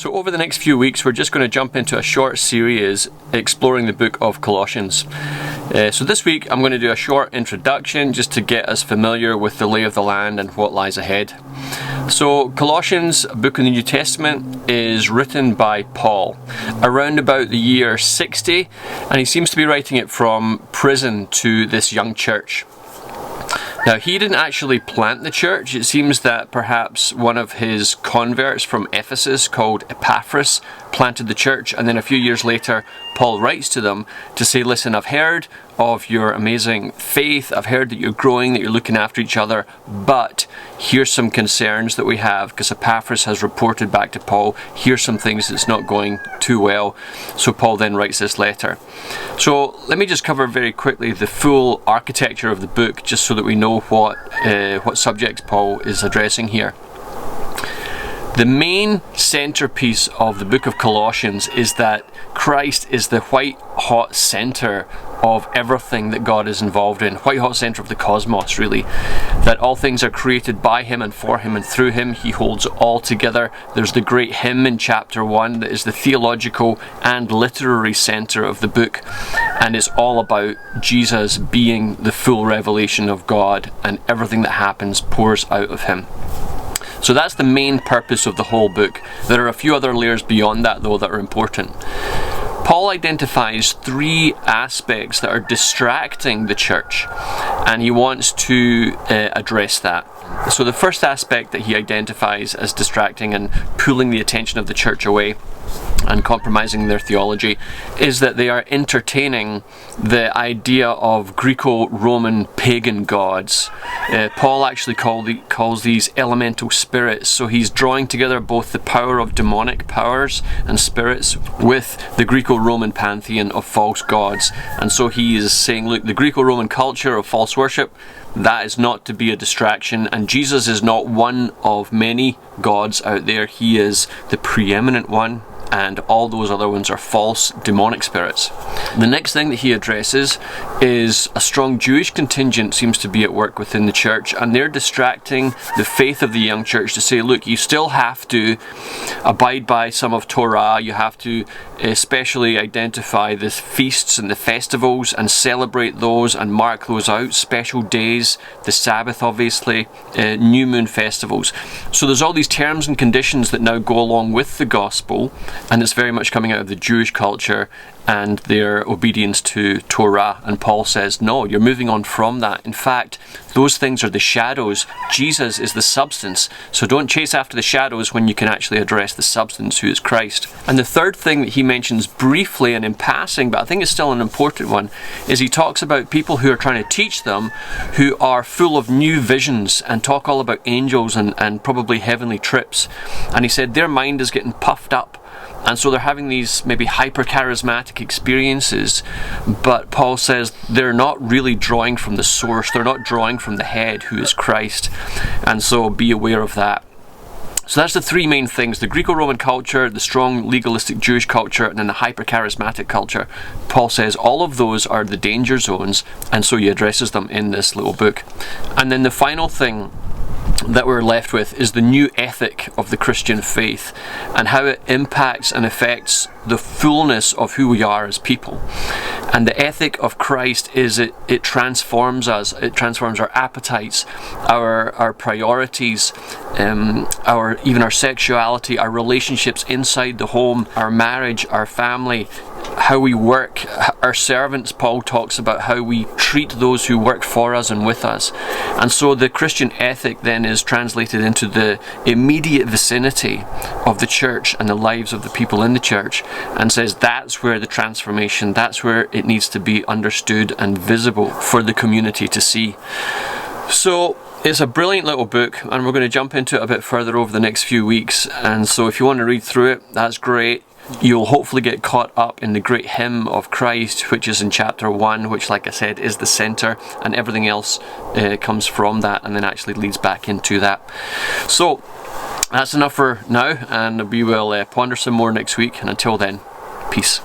So over the next few weeks, we're just going to jump into a short series exploring the book of Colossians. So this week, I'm going to do a short introduction just to get us familiar with the lay of the land and what lies ahead. So Colossians, a book in the New Testament, is written by Paul around about the year 60, and he seems to be writing it from prison to this young church. Now, he didn't actually plant the church. It seems that perhaps one of his converts from Ephesus called Epaphras planted the church, and then a few years later Paul writes to them to say, listen, I've heard of your amazing faith, I've heard that you're growing, that you're looking after each other, but here's some concerns that we have, because Epaphras has reported back to Paul, here's some things that's not going too well. So Paul then writes this letter. So let me just cover very quickly the full architecture of the book, just so that we know what subjects Paul is addressing here. The main centerpiece of the book of Colossians is that Christ is the white-hot center of everything that God is involved in, white-hot center of the cosmos, really. That all things are created by Him and for Him and through Him. He holds all together. There's the great hymn in chapter 1 that is the theological and literary center of the book, and it's all about Jesus being the full revelation of God, and everything that happens pours out of Him. So that's the main purpose of the whole book. There are a few other layers beyond that, though, that are important. Paul identifies three aspects that are distracting the church, and he wants to address that. So the first aspect that he identifies as distracting and pulling the attention of the church away and compromising their theology is that they are entertaining the idea of Greco-Roman pagan gods. Paul actually calls these elemental spirits, so he's drawing together both the power of demonic powers and spirits with the Greco-Roman pantheon of false gods. And so he is saying, look, the Greco-Roman culture of false worship, that is not to be a distraction, and Jesus is not one of many gods out there. He is the preeminent one, and all those other ones are false demonic spirits. The next thing that he addresses is a strong Jewish contingent seems to be at work within the church, and they're distracting the faith of the young church to say, look, you still have to abide by some of Torah, you have to especially identify the feasts and the festivals and celebrate those and mark those out, special days, the Sabbath obviously, new moon festivals. So there's all these terms and conditions that now go along with the gospel, and it's very much coming out of the Jewish culture and their obedience to Torah. And Paul says, no, you're moving on from that. In fact, those things are the shadows. Jesus is the substance. So don't chase after the shadows when you can actually address the substance, who is Christ. And the third thing that he mentions briefly and in passing, but I think it's still an important one, is he talks about people who are trying to teach them, who are full of new visions and talk all about angels and probably heavenly trips. And he said their mind is getting puffed up. And so they're having these maybe hyper-charismatic experiences, but Paul says they're not really drawing from the source, they're not drawing from the head, who is Christ, and so be aware of that. So that's the three main things: the Greco-Roman culture, the strong legalistic Jewish culture, and then the hyper-charismatic culture. Paul says all of those are the danger zones, and so he addresses them in this little book. And then the final thing that we're left with is the new ethic of the Christian faith and how it impacts and affects the fullness of who we are as people. And the ethic of Christ is it transforms us, it transforms our appetites, our priorities, even our sexuality, our relationships inside the home, our marriage, our family, how we work, our servants. Paul talks about how we treat those who work for us and with us. And so the Christian ethic then is translated into the immediate vicinity of the church and the lives of the people in the church, and says that's where the transformation, that's where it needs to be understood and visible for the community to see. So it's a brilliant little book, and we're going to jump into it a bit further over the next few weeks. And so if you want to read through it, that's great. You'll hopefully get caught up in the great hymn of Christ, which is in chapter 1, which, like I said, is the center, and everything else comes from that and then actually leads back into that. So that's enough for now, and we will ponder some more next week, and until then, peace.